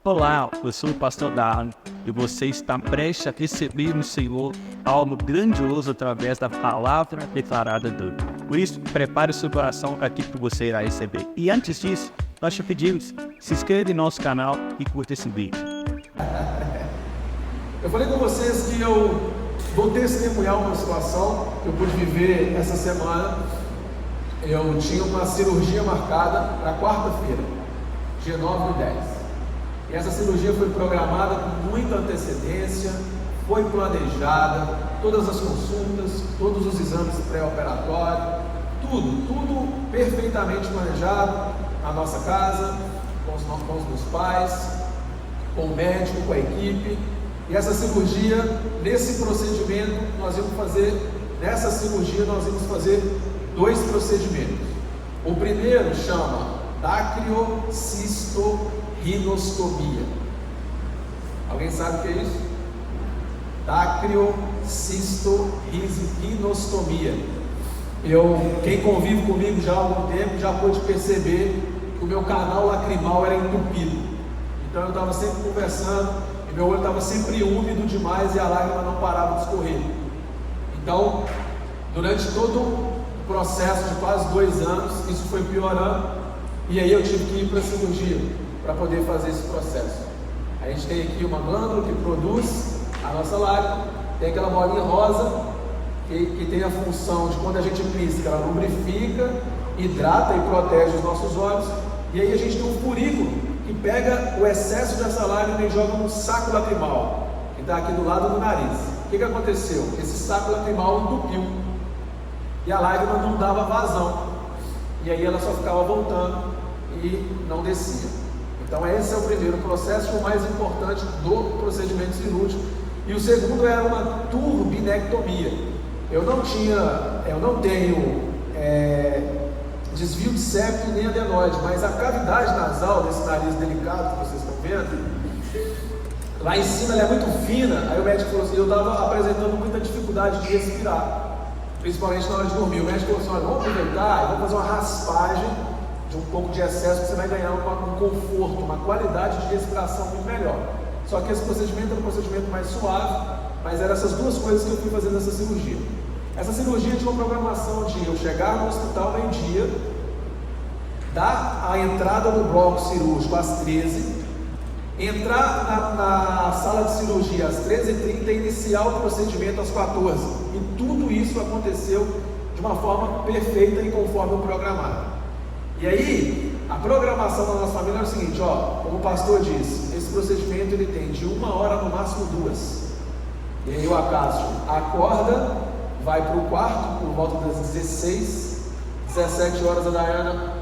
Olá, eu sou o pastor Darlan e você está prestes a receber no Senhor algo grandioso através da palavra declarada dele. Por isso, prepare o seu coração para aquilo que você irá receber. E antes disso, nós te pedimos, se inscreva em nosso canal e curta esse vídeo. Eu falei com vocês que eu vou testemunhar uma situação que eu pude viver essa semana. Eu tinha uma cirurgia marcada para quarta-feira, dia 9 do 10. E essa cirurgia foi programada com muita antecedência, foi planejada, todas as consultas, todos os exames pré-operatórios, tudo perfeitamente planejado na nossa casa, com os meus pais, com o médico, com a equipe. E essa cirurgia, nesse procedimento, nessa cirurgia nós íamos fazer 2 procedimentos. O primeiro chama dacriocisto rinostomia. Alguém sabe o que é isso? Dacriocisto-rinostomia. Quem convive comigo já há algum tempo já pôde perceber que o meu canal lacrimal era entupido. Então eu estava sempre conversando e meu olho estava sempre úmido demais e a lágrima não parava de escorrer. Então, durante todo o processo de quase 2 anos, isso foi piorando e aí eu tive que ir para a cirurgia para poder fazer esse processo. A gente tem aqui uma glândula que produz a nossa lágrima, tem aquela bolinha rosa que tem a função de, quando a gente pisca, ela lubrifica, hidrata e protege os nossos olhos. E aí a gente tem um furículo que pega o excesso dessa lágrima e joga num saco lacrimal que está aqui do lado do nariz. O que aconteceu? Esse saco lacrimal entupiu e a lágrima não dava vazão, e aí ela só ficava voltando e não descia. Então esse é o primeiro processo, o mais importante do procedimento cirúrgico. E o segundo era uma turbinectomia. Eu não tenho desvio de septo nem adenoide, mas a cavidade nasal desse nariz delicado que vocês estão vendo, lá em cima ela é muito fina. Aí o médico falou assim, eu estava apresentando muita dificuldade de respirar, principalmente na hora de dormir. O médico falou assim, olha, vamos aproveitar e vamos fazer uma raspagem de um pouco de excesso, que você vai ganhar um conforto, uma qualidade de respiração muito melhor. Só que esse procedimento era um procedimento mais suave, mas eram essas 2 coisas que eu fui fazer nessa cirurgia. Essa cirurgia tinha uma programação de eu chegar no hospital meio-dia, dar a entrada no bloco cirúrgico às 13, entrar na sala de cirurgia às 13h30 e iniciar o procedimento às 14. E tudo isso aconteceu de uma forma perfeita e conforme o programado. E aí, a programação da nossa família é o seguinte, como o pastor disse, esse procedimento ele tem de 1 hora, no máximo 2. E aí o Acácio acorda, vai para o quarto por volta das 16, 17 horas a Dayana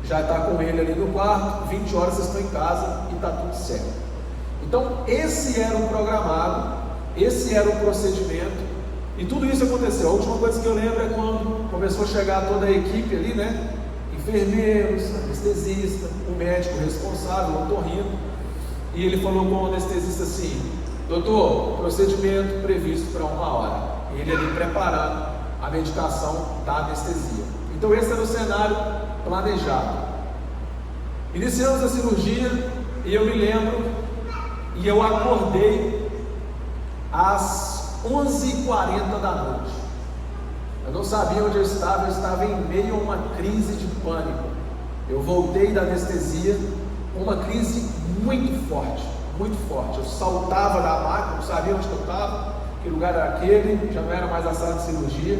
já está com ele ali no quarto, 20 horas vocês estão em casa e está tudo certo. Então esse era o programado, esse era o procedimento, e tudo isso aconteceu. A última coisa que eu lembro é quando começou a chegar toda a equipe ali, né? Enfermeiros, anestesista, o médico responsável, o otorrino, e ele falou com o anestesista assim, doutor, procedimento previsto para 1 hora, e ele ali preparando a medicação da anestesia. Então esse era o cenário planejado. Iniciamos a cirurgia e eu me lembro, e eu acordei às 11h40 da noite. Eu não sabia onde eu estava em meio a uma crise de pânico. Eu voltei da anestesia com uma crise muito forte, muito forte. Eu saltava da maca, não sabia onde eu estava, que lugar era aquele, já não era mais a sala de cirurgia.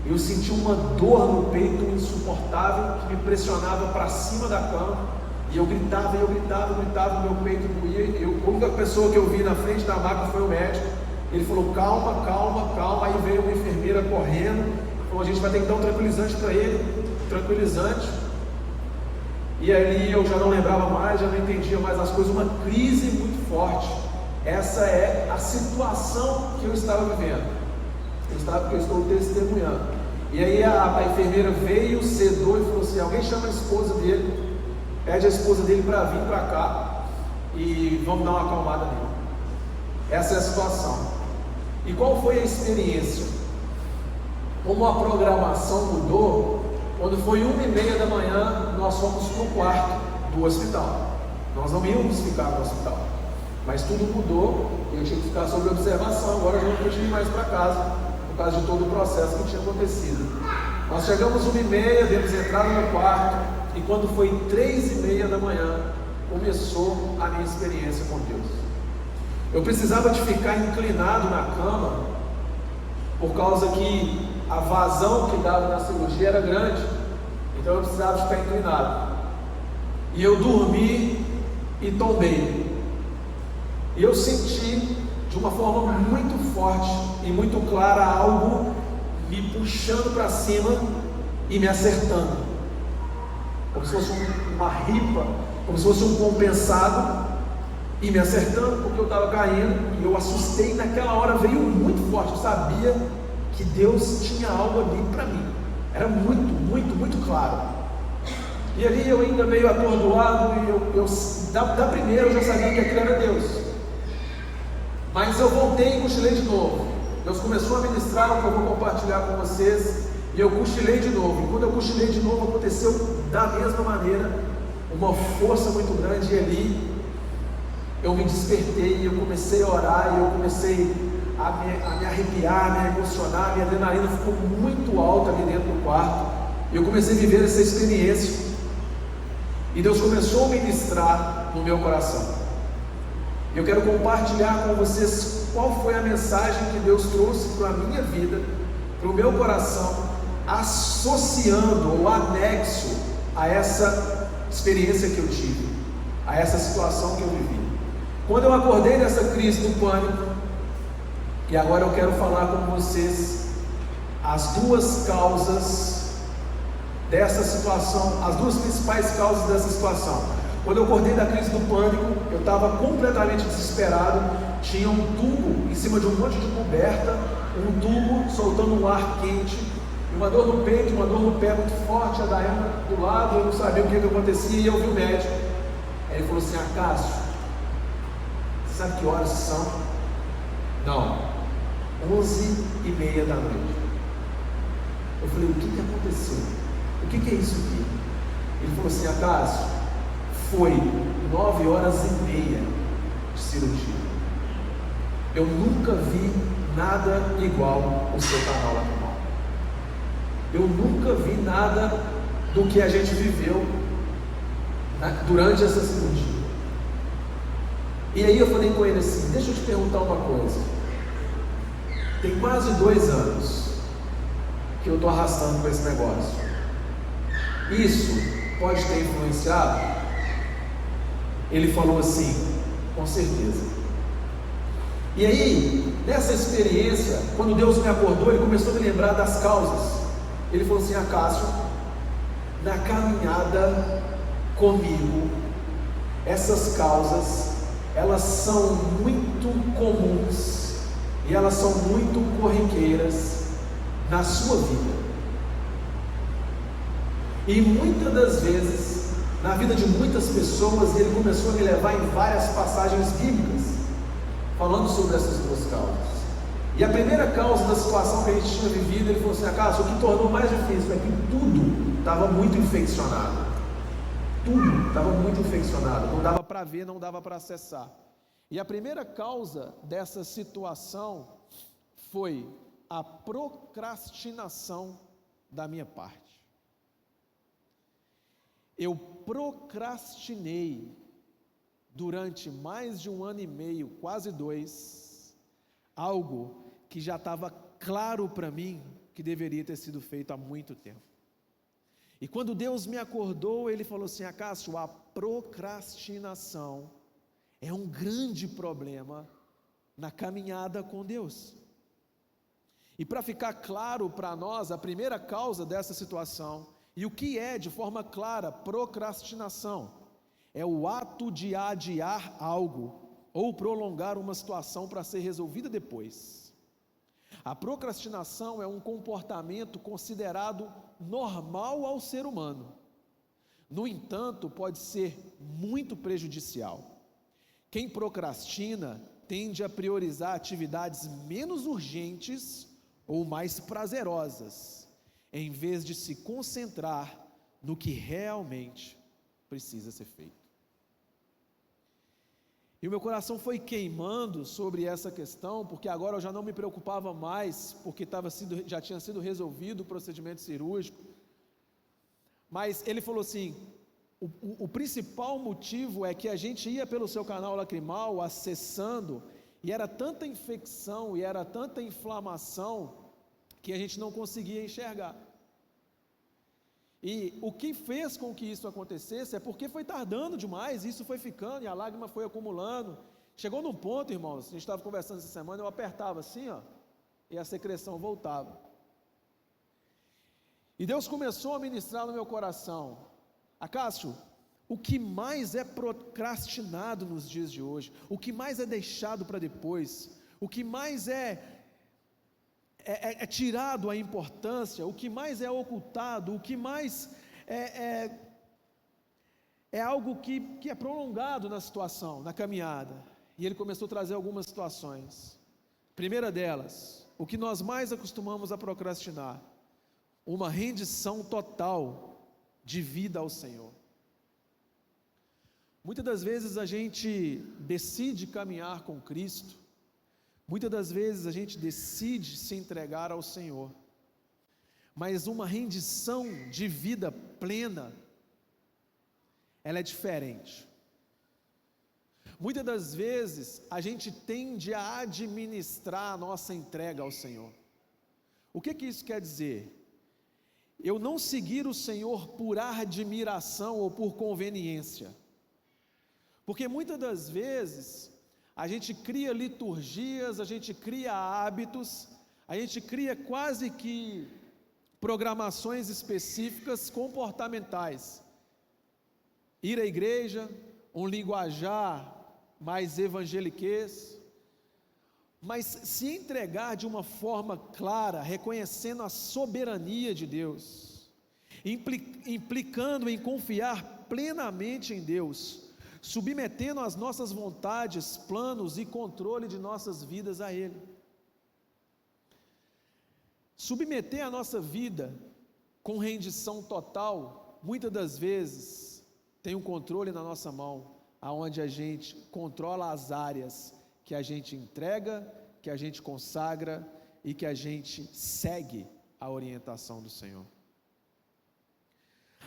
Eu senti uma dor no peito insuportável que me pressionava para cima da cama, e eu gritava, meu peito doía. A única pessoa que eu vi na frente da maca foi o médico. Ele falou, calma, aí veio uma enfermeira correndo. Então a gente vai ter que dar um tranquilizante para ele, e ali eu já não lembrava mais, já não entendia mais as coisas, uma crise muito forte. Essa é a situação que eu estava vivendo, que eu estou testemunhando. E aí a enfermeira veio, sedou e falou assim, alguém chama a esposa dele, pede a esposa dele para vir para cá e vamos dar uma acalmada nele. Essa é a situação. E qual foi a experiência? Como a programação mudou, quando foi 1h30 da manhã, nós fomos para o quarto do hospital. Nós não íamos ficar no hospital, mas tudo mudou e eu tinha que ficar sob observação. Agora eu não podia ir mais para casa, por causa de todo o processo que tinha acontecido. Nós chegamos 1h30, demos entrada no quarto, e quando foi 3h30 da manhã, começou a minha experiência com Deus. Eu precisava de ficar inclinado na cama, por causa que a vazão que dava na cirurgia era grande, então eu precisava de ficar inclinado. E eu dormi e tombei. E eu senti de uma forma muito forte e muito clara algo me puxando para cima e me acertando, como se fosse uma ripa, como se fosse um compensado, e me acertando porque eu estava caindo. E eu assustei. Naquela hora veio muito forte. Eu sabia que Deus tinha algo ali para mim, era muito claro. E ali eu ainda meio atordoado, e da primeira eu já sabia que aquilo era Deus. Mas eu voltei e cochilei de novo. Deus começou a ministrar o que eu vou compartilhar com vocês, e eu cochilei de novo. E quando eu cochilei de novo, aconteceu da mesma maneira, uma força muito grande. E ali eu me despertei, e eu comecei a orar, e eu comecei a me arrepiar, a me emocionar. Minha adrenalina ficou muito alta ali dentro do quarto, e eu comecei a viver essa experiência, e Deus começou a ministrar no meu coração. Eu quero compartilhar com vocês qual foi a mensagem que Deus trouxe para a minha vida, para o meu coração, associando ou anexo a essa experiência que eu tive, a essa situação que eu vivi. Quando eu acordei dessa crise do pânico, e agora eu quero falar com vocês as duas causas dessa situação, as duas principais causas dessa situação. Quando eu acordei da crise do pânico, eu estava completamente desesperado. Tinha um tubo em cima de um monte de coberta, um tubo soltando um ar quente, uma dor no peito, uma dor no pé muito forte. A Dayana do lado, eu não sabia o que acontecia, e eu vi o médico. Aí ele falou assim: Cássio, você sabe que horas são? Não, 11h30 da noite. Eu falei: o que aconteceu? O que é isso aqui? Ele falou assim: Cássio, foi 9h30 de cirurgia. Eu nunca vi nada igual o seu canal lacrimal. Eu nunca vi nada do que a gente viveu durante essa cirurgia. E aí eu falei com ele assim: deixa eu te perguntar uma coisa. Tem quase 2 anos que eu estou arrastando com esse negócio. Isso pode ter influenciado? Ele falou assim: com certeza. E aí, nessa experiência, quando Deus me acordou, Ele começou a me lembrar das causas. Ele falou assim: Cássio, na caminhada comigo, essas causas, elas são muito comuns, e elas são muito corriqueiras na sua vida. E muitas das vezes, na vida de muitas pessoas, Ele começou a me levar em várias passagens bíblicas, falando sobre essas duas causas. E a primeira causa da situação que a gente tinha vivido, Ele falou assim: Cássio, o que tornou mais difícil é que tudo estava muito infeccionado. Tudo estava muito infeccionado, não dava para ver, não dava para acessar. E a primeira causa dessa situação foi a procrastinação da minha parte. Eu procrastinei durante mais de 1 ano e meio, quase 2, algo que já estava claro para mim que deveria ter sido feito há muito tempo. E quando Deus me acordou, Ele falou assim: Cássio, a procrastinação é um grande problema na caminhada com Deus. E para ficar claro para nós, a primeira causa dessa situação, e o que é, de forma clara, procrastinação, é o ato de adiar algo, ou prolongar uma situação para ser resolvida depois. A procrastinação é um comportamento considerado normal ao ser humano. No entanto, pode ser muito prejudicial. Quem procrastina tende a priorizar atividades menos urgentes ou mais prazerosas, em vez de se concentrar no que realmente precisa ser feito. E o meu coração foi queimando sobre essa questão, porque agora eu já não me preocupava mais, porque já tinha sido resolvido o procedimento cirúrgico. Mas ele falou assim: o principal motivo é que a gente ia pelo seu canal lacrimal acessando, e era tanta infecção e era tanta inflamação que a gente não conseguia enxergar. E o que fez com que isso acontecesse é porque foi tardando demais, isso foi ficando e a lágrima foi acumulando. Chegou num ponto, irmãos, a gente estava conversando essa semana, eu apertava assim, ó, e a secreção voltava. E Deus começou a ministrar no meu coração: Acácio, o que mais é procrastinado nos dias de hoje, o que mais é deixado para depois, o que mais é tirado a importância, o que mais é ocultado, o que mais é algo que é prolongado na situação, na caminhada. E ele começou a trazer algumas situações. Primeira delas, o que nós mais acostumamos a procrastinar: uma rendição total de vida ao Senhor. Muitas das vezes a gente decide caminhar com Cristo, muitas das vezes a gente decide se entregar ao Senhor, mas uma rendição de vida plena, ela é diferente. Muitas das vezes a gente tende a administrar a nossa entrega ao Senhor. O que isso quer dizer? Eu não seguir o Senhor por admiração ou por conveniência, porque muitas das vezes a gente cria liturgias, a gente cria hábitos, a gente cria quase que programações específicas comportamentais. Ir à igreja, um linguajar mais evangeliquez, mas se entregar de uma forma clara, reconhecendo a soberania de Deus, implicando em confiar plenamente em Deus, submetendo as nossas vontades, planos e controle de nossas vidas a Ele. Submeter a nossa vida com rendição total, muitas das vezes tem um controle na nossa mão, aonde a gente controla as áreas que a gente entrega, que a gente consagra e que a gente segue a orientação do Senhor.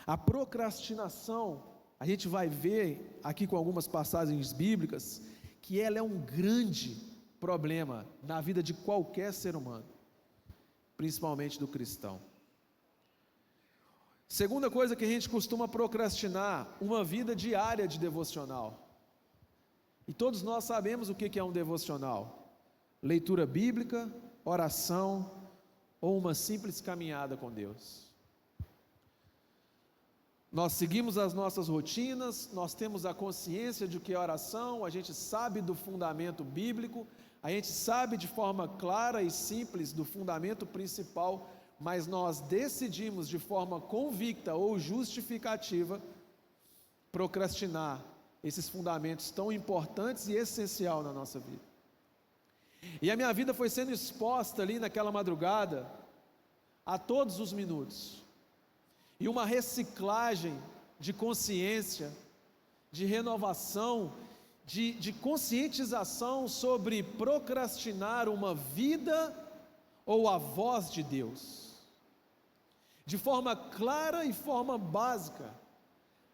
A procrastinação, a gente vai ver aqui com algumas passagens bíblicas, que ela é um grande problema na vida de qualquer ser humano, principalmente do cristão. Segunda coisa que a gente costuma procrastinar: uma vida diária de devocional. E todos nós sabemos o que é um devocional: leitura bíblica, oração ou uma simples caminhada com Deus. Nós seguimos as nossas rotinas, nós temos a consciência de que é oração, a gente sabe do fundamento bíblico, a gente sabe de forma clara e simples do fundamento principal, mas nós decidimos de forma convicta ou justificativa procrastinar esses fundamentos tão importantes e essencial na nossa vida. E a minha vida foi sendo exposta ali naquela madrugada a todos os minutos, e uma reciclagem de consciência, de renovação, de conscientização sobre procrastinar uma vida ou a voz de Deus. De forma clara e forma básica,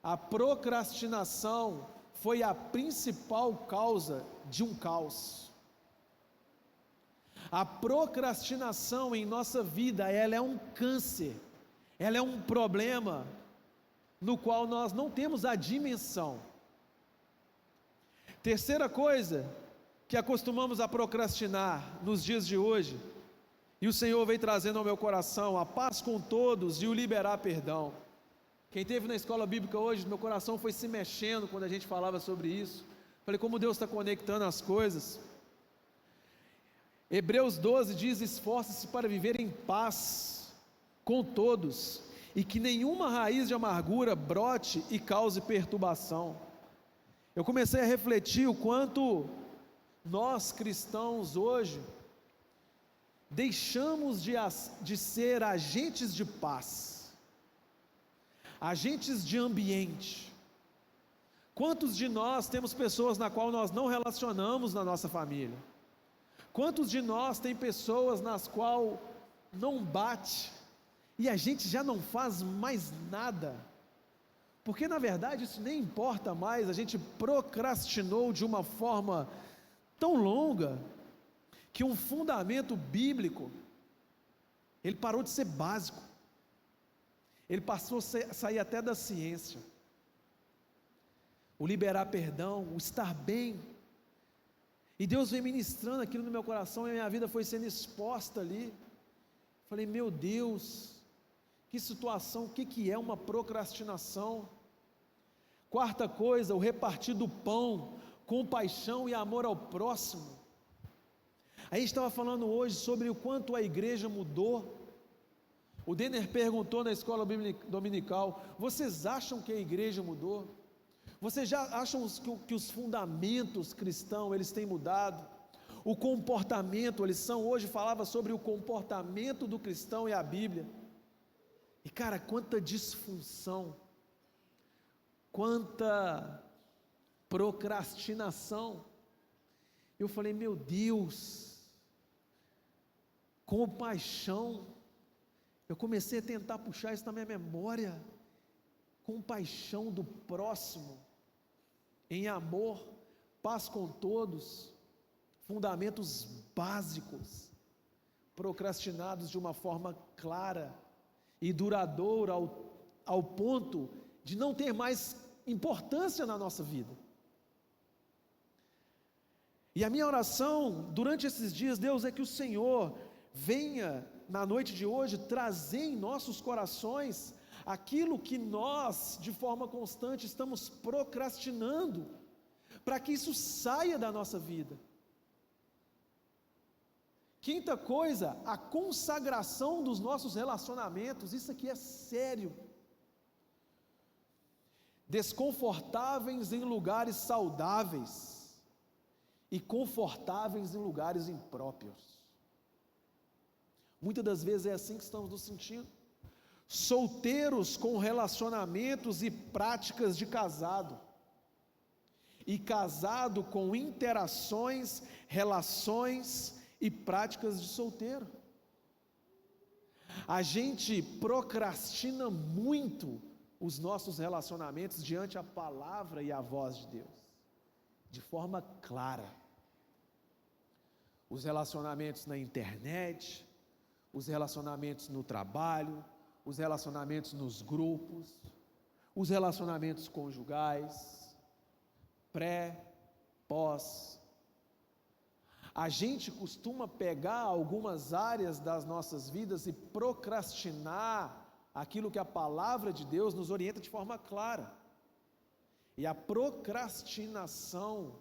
a procrastinação foi a principal causa de um caos. A procrastinação em nossa vida, ela é um câncer, ela é um problema no qual nós não temos a dimensão. Terceira coisa que acostumamos a procrastinar nos dias de hoje, e o Senhor veio trazendo ao meu coração: a paz com todos e o liberar perdão. Quem esteve na escola bíblica hoje, meu coração foi se mexendo quando a gente falava sobre isso. Falei, como Deus está conectando as coisas. Hebreus 12 diz: esforce-se para viver em paz com todos, e que nenhuma raiz de amargura brote e cause perturbação. Eu comecei a refletir o quanto nós cristãos hoje deixamos de ser agentes de paz, agentes de ambiente, Quantos de nós temos pessoas na qual nós não relacionamos na nossa família? Quantos de nós tem pessoas nas qual não bate e a gente já não faz mais nada? Porque na verdade isso nem importa mais, a gente procrastinou de uma forma tão longa que um fundamento bíblico, ele parou de ser básico, ele passou a sair até da ciência. O liberar perdão, o estar bem, e Deus vem ministrando aquilo no meu coração, e a minha vida foi sendo exposta ali. Falei, meu Deus, que situação, o que é uma procrastinação? Quarta coisa, o repartir do pão, compaixão e amor ao próximo. A gente estava falando hoje sobre o quanto a igreja mudou. O Denner perguntou na escola dominical, vocês acham que a igreja mudou? Vocês já acham que os fundamentos cristãos eles têm mudado? O comportamento, a lição hoje falava sobre o comportamento do cristão e a Bíblia. E cara, quanta disfunção, quanta procrastinação. Eu falei, meu Deus, compaixão. Eu comecei a tentar puxar isso na minha memória. Compaixão do próximo, em amor, paz com todos, fundamentos básicos, procrastinados de uma forma clara e duradoura ao ponto de não ter mais importância na nossa vida. E a minha oração durante esses dias, Deus, é que o Senhor venha na noite de hoje trazer em nossos corações aquilo que nós de forma constante estamos procrastinando, para que isso saia da nossa vida. Quinta coisa, a consagração dos nossos relacionamentos. Isso aqui é sério. Desconfortáveis em lugares saudáveis e confortáveis em lugares impróprios. Muitas das vezes é assim que estamos nos sentindo. Solteiros com relacionamentos e práticas de casado, e casado com interações, relações e práticas de solteiro. A gente procrastina muito os nossos relacionamentos diante a palavra e a voz de Deus, de forma clara. Os relacionamentos na internet, os relacionamentos no trabalho, os relacionamentos nos grupos, os relacionamentos conjugais, pré, pós. A gente costuma pegar algumas áreas das nossas vidas e procrastinar aquilo que a palavra de Deus nos orienta de forma clara. E a procrastinação,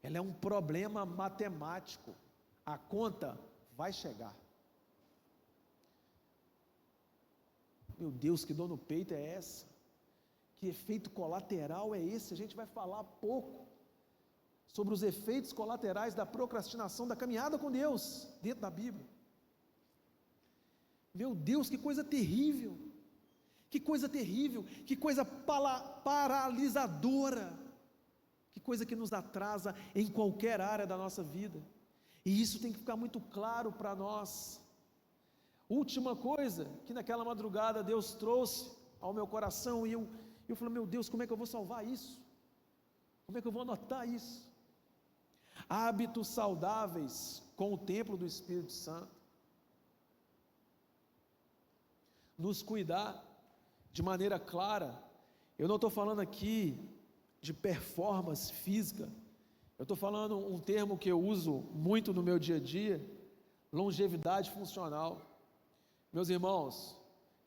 ela é um problema matemático. A conta vai chegar. Meu Deus, que dor no peito é essa? Que efeito colateral é esse? A gente vai falar pouco sobre os efeitos colaterais da procrastinação, da caminhada com Deus, dentro da Bíblia. Meu Deus, que coisa terrível! Que coisa terrível! Que coisa paralisadora! Que coisa que nos atrasa em qualquer área da nossa vida. E isso tem que ficar muito claro para nós. Última coisa que naquela madrugada Deus trouxe ao meu coração, e eu falei, meu Deus, como é que eu vou salvar isso? Como é que eu vou anotar isso? Hábitos saudáveis com o templo do Espírito Santo. Nos cuidar de maneira clara. Eu não estou falando aqui de performance física, eu estou falando um termo que eu uso muito no meu dia a dia, longevidade funcional. Meus irmãos,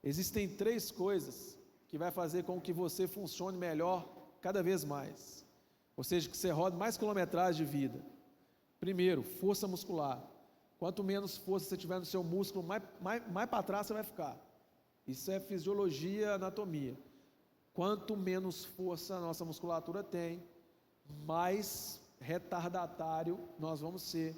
existem 3 coisas que vai fazer com que você funcione melhor cada vez mais, ou seja, que você rode mais quilometragem de vida. Primeiro, força muscular. Quanto menos força você tiver no seu músculo, mais para trás você vai ficar. Isso é fisiologia, anatomia. Quanto menos força a nossa musculatura tem, mais retardatário nós vamos ser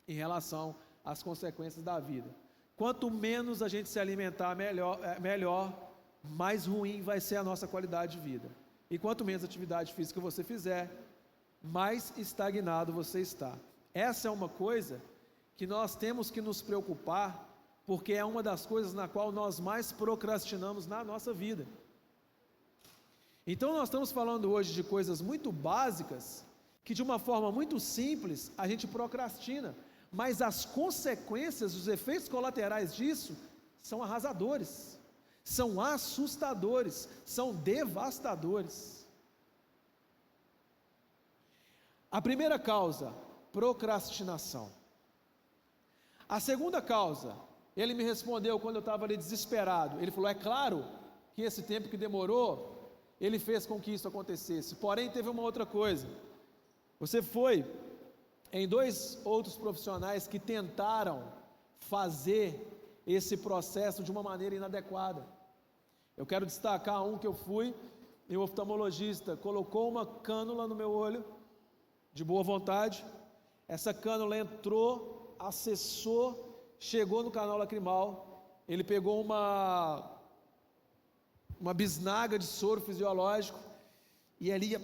em relação às consequências da vida. Quanto menos a gente se alimentar melhor, mais ruim vai ser a nossa qualidade de vida. E quanto menos atividade física você fizer, mais estagnado você está. Essa é uma coisa que nós temos que nos preocupar, porque é uma das coisas na qual nós mais procrastinamos na nossa vida. Então nós estamos falando hoje de coisas muito básicas, que de uma forma muito simples a gente procrastina, mas as consequências, os efeitos colaterais disso são arrasadores, são assustadores, são devastadores. A primeira causa, procrastinação. A segunda causa, ele me respondeu quando eu estava ali desesperado, ele falou: é claro que esse tempo que demorou, ele fez com que isso acontecesse, porém teve uma outra coisa. Você foi em 2 outros profissionais que tentaram fazer esse processo de uma maneira inadequada. Eu quero destacar um que eu fui, e o oftalmologista colocou uma cânula no meu olho, de boa vontade. Essa cânula entrou, acessou, chegou no canal lacrimal. Ele pegou uma bisnaga de soro fisiológico, e ali ia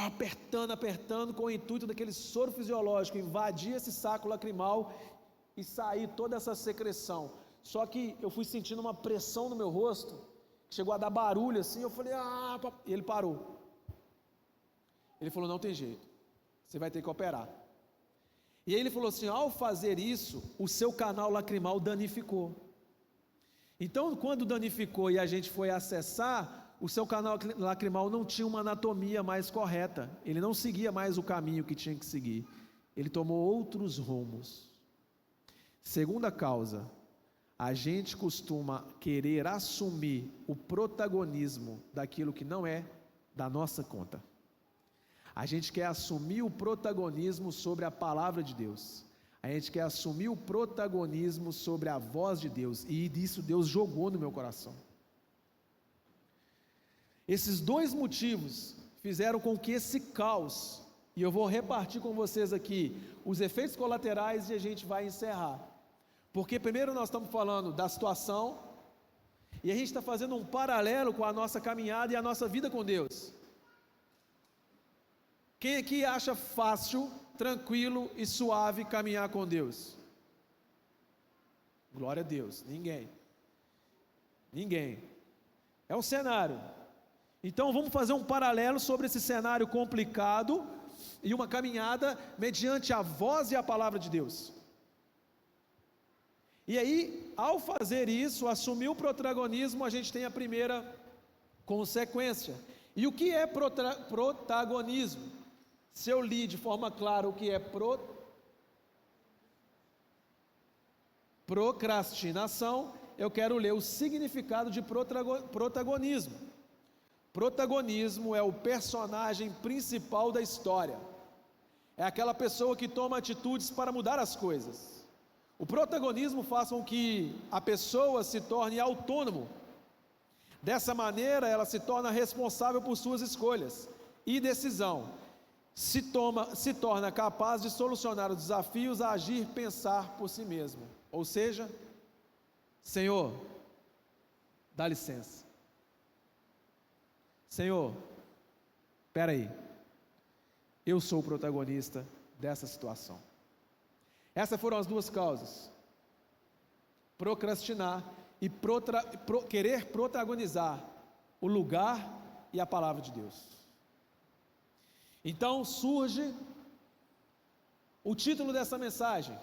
apertando, com o intuito daquele soro fisiológico invadir esse saco lacrimal e sair toda essa secreção. Só que eu fui sentindo uma pressão no meu rosto, que chegou a dar barulho assim. Eu falei: e ele parou. Ele falou: não tem jeito, você vai ter que operar. E aí ele falou assim: ao fazer isso, o seu canal lacrimal danificou. Então, quando danificou e a gente foi acessar, o seu canal lacrimal não tinha uma anatomia mais correta, ele não seguia mais o caminho que tinha que seguir, ele tomou outros rumos. Segunda causa, a gente costuma querer assumir o protagonismo daquilo que não é da nossa conta. A gente quer assumir o protagonismo sobre a palavra de Deus. A gente quer assumir o protagonismo sobre a voz de Deus, e isso Deus jogou no meu coração. Esses 2 motivos fizeram com que esse caos, e eu vou repartir com vocês aqui os efeitos colaterais e a gente vai encerrar. Porque primeiro nós estamos falando da situação, e a gente está fazendo um paralelo com a nossa caminhada e a nossa vida com Deus. Quem aqui acha fácil, tranquilo e suave caminhar com Deus? Glória a Deus. Ninguém. É um cenário. Então vamos fazer um paralelo sobre esse cenário complicado e uma caminhada mediante a voz e a palavra de Deus. E aí, ao fazer isso, assumir o protagonismo, a gente tem a primeira consequência. E o que é protagonismo? Se eu li de forma clara o que é procrastinação, eu quero ler o significado de protagonismo. Protagonismo é o personagem principal da história, é aquela pessoa que toma atitudes para mudar as coisas. O protagonismo faz com que a pessoa se torne autônomo. Dessa maneira ela se torna responsável por suas escolhas e decisão. Se torna capaz de solucionar os desafios, a agir, pensar por si mesmo. Ou seja, Senhor, dá licença. Senhor, espera aí, eu sou o protagonista dessa situação. Essas foram as 2 causas: procrastinar e querer protagonizar o lugar e a palavra de Deus. Então surge o título dessa mensagem: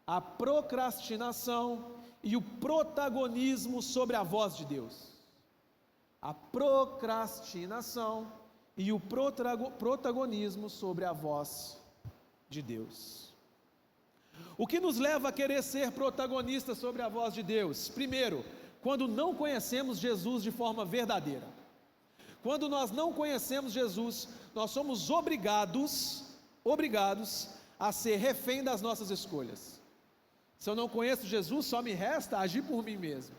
a procrastinação e o protagonismo sobre a voz de Deus. A procrastinação e o protagonismo sobre a voz de Deus. O que nos leva a querer ser protagonistas sobre a voz de Deus? Primeiro, quando não conhecemos Jesus de forma verdadeira. Quando nós não conhecemos Jesus, nós somos obrigados a ser refém das nossas escolhas. Se eu não conheço Jesus, só me resta agir por mim mesmo.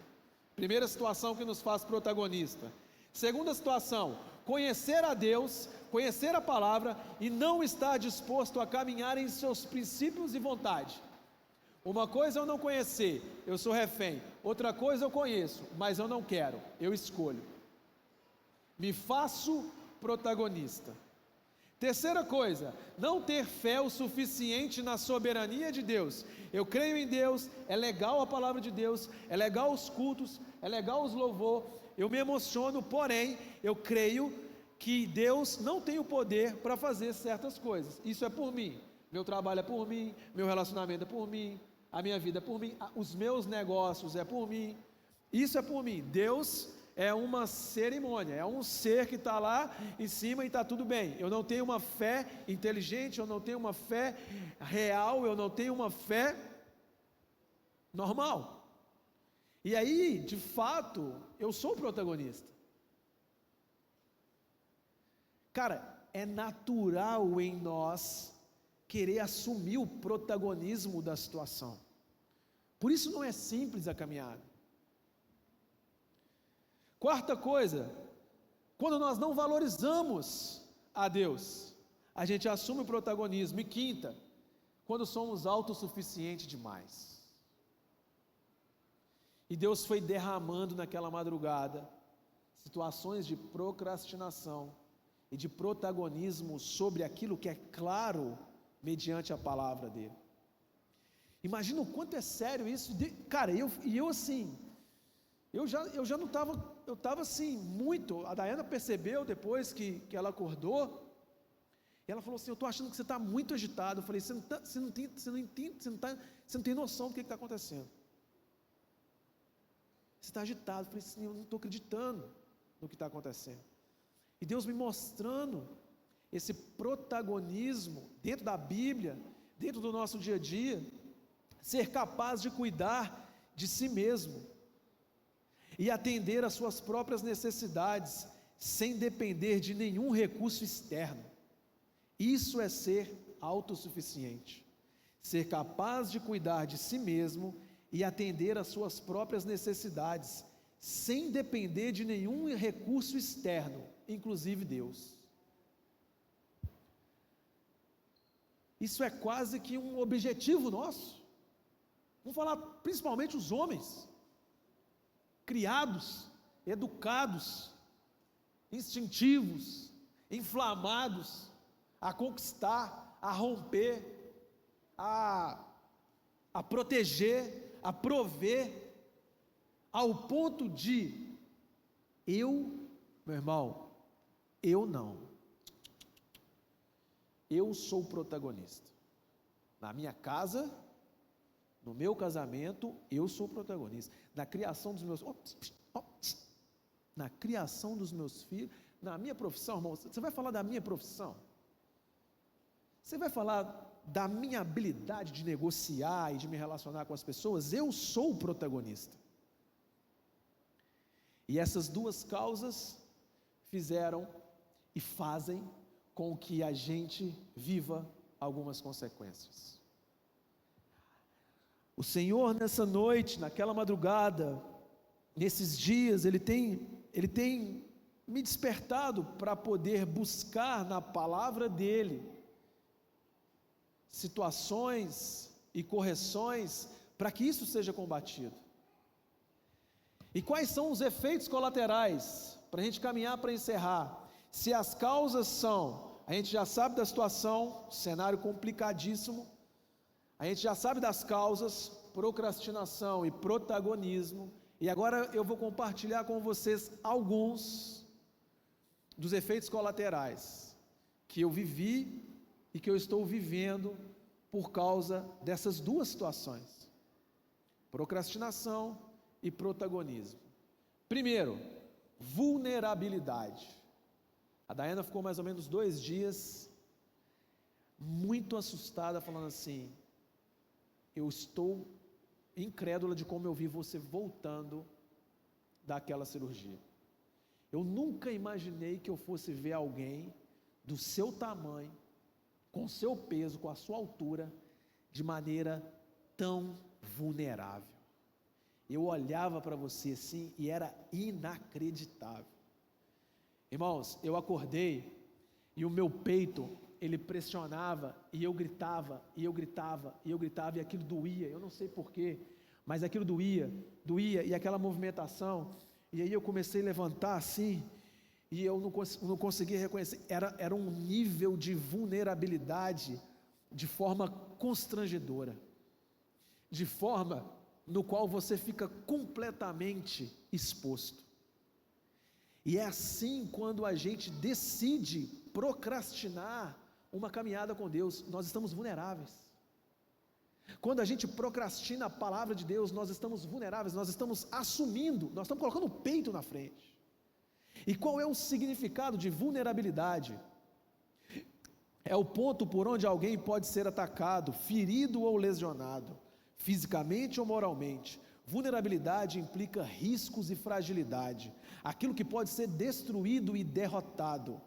Primeira situação que nos faz protagonista. Segunda situação, conhecer a Deus, conhecer a palavra e não estar disposto a caminhar em seus princípios e vontade. Uma coisa é eu não conhecer, eu sou refém. Outra coisa eu conheço, mas eu não quero, eu escolho. Me faço protagonista. Terceira coisa, não ter fé o suficiente na soberania de Deus. Eu creio em Deus, é legal a palavra de Deus, é legal os cultos, é legal os louvor, eu me emociono, porém, eu creio que Deus não tem o poder para fazer certas coisas. Isso é por mim, meu trabalho é por mim, meu relacionamento é por mim, a minha vida é por mim, os meus negócios é por mim, isso é por mim. Deus é uma cerimônia, é um ser que está lá em cima e está tudo bem. Eu não tenho uma fé inteligente, eu não tenho uma fé real, eu não tenho uma fé normal. E aí, de fato, eu sou o protagonista. Cara, é natural em nós querer assumir o protagonismo da situação. Por isso não é simples a caminhada. Quarta coisa, quando nós não valorizamos a Deus, a gente assume o protagonismo. E quinta, quando somos autossuficientes demais. E Deus foi derramando naquela madrugada situações de procrastinação e de protagonismo sobre aquilo que é claro mediante a palavra dele. Imagina o quanto é sério isso. Cara, eu assim, eu já não estava, eu estava assim, muito. A Dayana percebeu depois que ela acordou, e ela falou assim: eu estou achando que você está muito agitado. Eu falei: você não tem noção do que está acontecendo. Você está agitado. Eu falei assim: eu não estou acreditando no que está acontecendo. E Deus me mostrando esse protagonismo dentro da Bíblia, dentro do nosso dia a dia, ser capaz de cuidar de si mesmo e atender às suas próprias necessidades, sem depender de nenhum recurso externo. Isso é ser autossuficiente, ser capaz de cuidar de si mesmo e atender às suas próprias necessidades, sem depender de nenhum recurso externo, inclusive Deus. Isso é quase que um objetivo nosso. Vamos falar principalmente os homens, criados, educados, instintivos, inflamados a conquistar, a romper, a proteger, a prover, ao ponto de meu irmão, eu não. Eu sou o protagonista. Na minha casa, no meu casamento, eu sou o protagonista. Na criação dos meus na criação dos meus filhos, na minha profissão, irmão. Você vai falar da minha profissão? Você vai falar da minha habilidade de negociar e de me relacionar com as pessoas? Eu sou o protagonista. E essas duas causas fizeram e fazem com que a gente viva algumas consequências. O Senhor nessa noite, naquela madrugada, nesses dias, Ele tem me despertado para poder buscar na palavra dEle situações e correções para que isso seja combatido. E quais são os efeitos colaterais? Para a gente caminhar para encerrar. Se as causas são, a gente já sabe da situação, cenário complicadíssimo, a gente já sabe das causas, procrastinação e protagonismo, e agora eu vou compartilhar com vocês alguns dos efeitos colaterais que eu vivi e que eu estou vivendo por causa dessas duas situações: procrastinação e protagonismo. Primeiro, vulnerabilidade. A Dayana ficou mais ou menos 2 dias muito assustada, falando assim: eu estou incrédula de como eu vi você voltando daquela cirurgia. Eu nunca imaginei que eu fosse ver alguém do seu tamanho, com o seu peso, com a sua altura, de maneira tão vulnerável. Eu olhava para você assim e era inacreditável. Irmãos, eu acordei e o meu peito, ele pressionava, e eu gritava, e aquilo doía. Eu não sei porquê, mas aquilo doía, e aquela movimentação. E aí eu comecei a levantar assim, e eu não conseguia reconhecer. Era um nível de vulnerabilidade de forma constrangedora, de forma no qual você fica completamente exposto. E é assim quando a gente decide procrastinar uma caminhada com Deus, nós estamos vulneráveis. Quando a gente procrastina a palavra de Deus, nós estamos vulneráveis, nós estamos assumindo, nós estamos colocando o peito na frente. E qual é o significado de vulnerabilidade? É o ponto por onde alguém pode ser atacado, ferido ou lesionado, fisicamente ou moralmente. Vulnerabilidade implica riscos e fragilidade, aquilo que pode ser destruído e derrotado.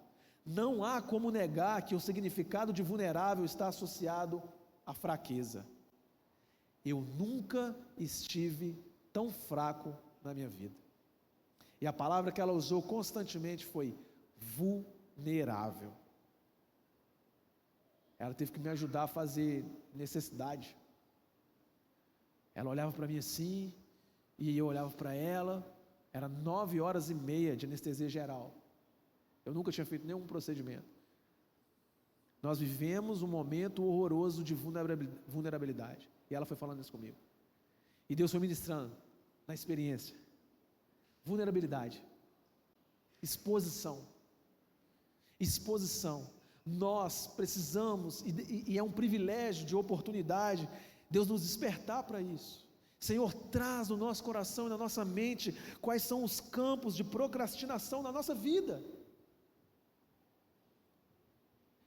Não há como negar que o significado de vulnerável está associado à fraqueza. Eu nunca estive tão fraco na minha vida. E a palavra que ela usou constantemente foi vulnerável. Ela teve que me ajudar a fazer necessidade. Ela olhava para mim assim, e eu olhava para ela. Era 9h30 de anestesia geral. Eu nunca tinha feito nenhum procedimento. Nós vivemos um momento horroroso de vulnerabilidade. E ela foi falando isso comigo. E Deus foi ministrando na experiência. Vulnerabilidade, exposição. Nós precisamos, e é um privilégio de oportunidade, Deus nos despertar para isso. Senhor, traz no nosso coração e na nossa mente quais são os campos de procrastinação na nossa vida.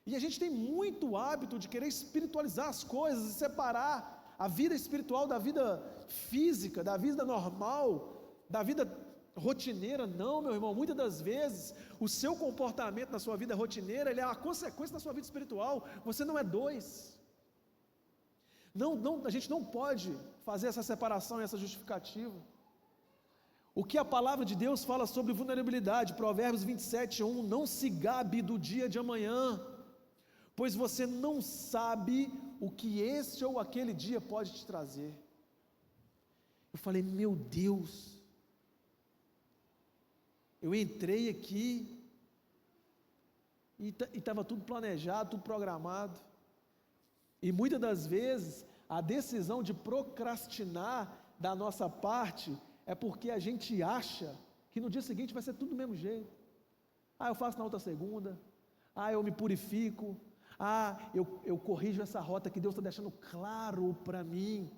E a gente tem muito hábito de querer espiritualizar as coisas e separar a vida espiritual da vida física, da vida normal, da vida rotineira. Não, meu irmão, muitas das vezes o seu comportamento na sua vida rotineira, ele é a consequência da sua vida espiritual. Você não é dois. Não, a gente não pode fazer essa separação e essa justificativa. O que a palavra de Deus fala sobre vulnerabilidade? Provérbios 27:1: não se gabe do dia de amanhã, pois você não sabe o que este ou aquele dia pode te trazer. Eu falei, meu Deus, eu entrei aqui e estava tudo planejado, tudo programado, e muitas das vezes a decisão de procrastinar da nossa parte é porque a gente acha que no dia seguinte vai ser tudo do mesmo jeito. Eu faço na outra segunda, eu me purifico, eu corrijo essa rota que Deus está deixando claro para mim,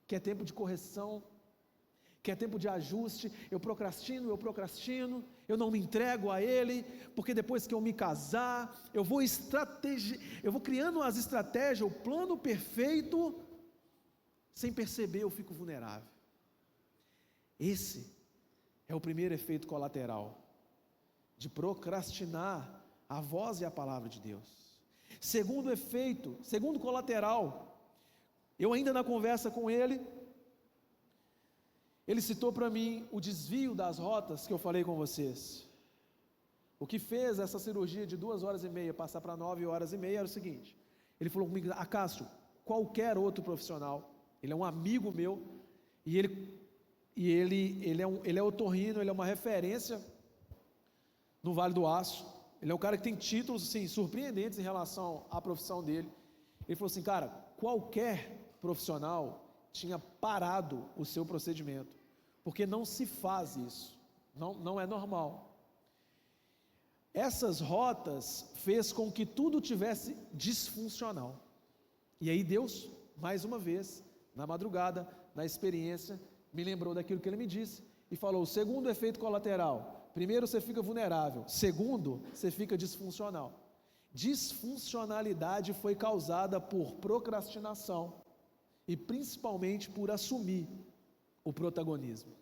que é tempo de correção, que é tempo de ajuste. Eu procrastino, eu não me entrego a Ele, porque depois que eu me casar, eu vou criando as estratégias, o plano perfeito, sem perceber eu fico vulnerável. Esse é o primeiro efeito colateral de procrastinar a voz e a palavra de Deus. Segundo colateral, eu ainda na conversa com ele citou para mim o desvio das rotas que eu falei com vocês. O que fez essa cirurgia de 2h30 passar para 9h30 era o seguinte: ele falou comigo, Cássio, qualquer outro profissional, ele é um amigo meu, e ele é otorrino, ele é uma referência no Vale do Aço, ele é um cara que tem títulos assim, surpreendentes em relação à profissão dele. Ele falou assim, cara, qualquer profissional tinha parado o seu procedimento, porque não se faz isso, não é normal. Essas rotas fez com que tudo tivesse disfuncional, e aí Deus, mais uma vez, na madrugada, na experiência, me lembrou daquilo que ele me disse, e falou, o segundo efeito colateral: primeiro, você fica vulnerável; segundo, você fica disfuncional. Disfuncionalidade foi causada por procrastinação, e principalmente por assumir o protagonismo.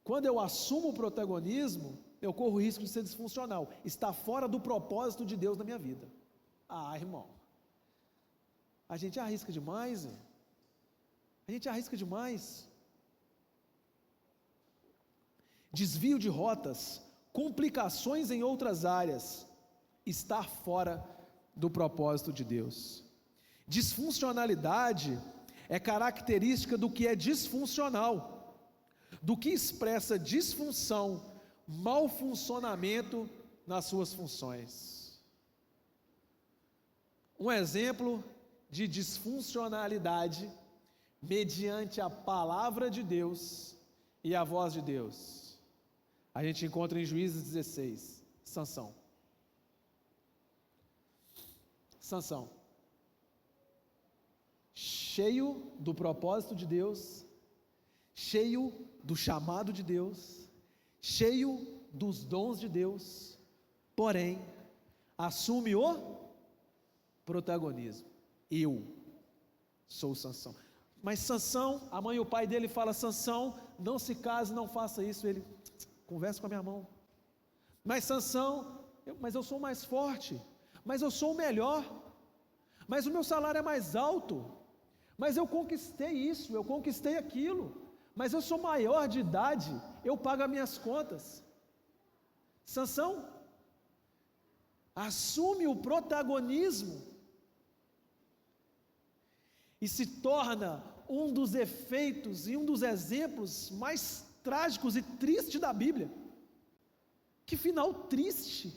Quando eu assumo o protagonismo, eu corro o risco de ser disfuncional, está fora do propósito de Deus na minha vida. Irmão, a gente arrisca demais, desvio de rotas, complicações em outras áreas, estar fora do propósito de Deus. Disfuncionalidade é característica do que é disfuncional. Do que expressa disfunção, mau funcionamento nas suas funções. Um exemplo de disfuncionalidade mediante a palavra de Deus e a voz de Deus, a gente encontra em Juízes 16, Sansão. Cheio do propósito de Deus, cheio do chamado de Deus, cheio dos dons de Deus, porém, assume o protagonismo. Eu sou Sansão. Mas Sansão, a mãe e o pai dele falam: Sansão, não se case, não faça isso. Ele: conversa com a minha mão. Mas Sansão, mas eu sou mais forte, mas eu sou o melhor, mas o meu salário é mais alto, mas eu conquistei isso, eu conquistei aquilo, mas eu sou maior de idade, eu pago as minhas contas. Sansão assume o protagonismo e se torna um dos efeitos e um dos exemplos mais trágicos e tristes da Bíblia. Que final triste,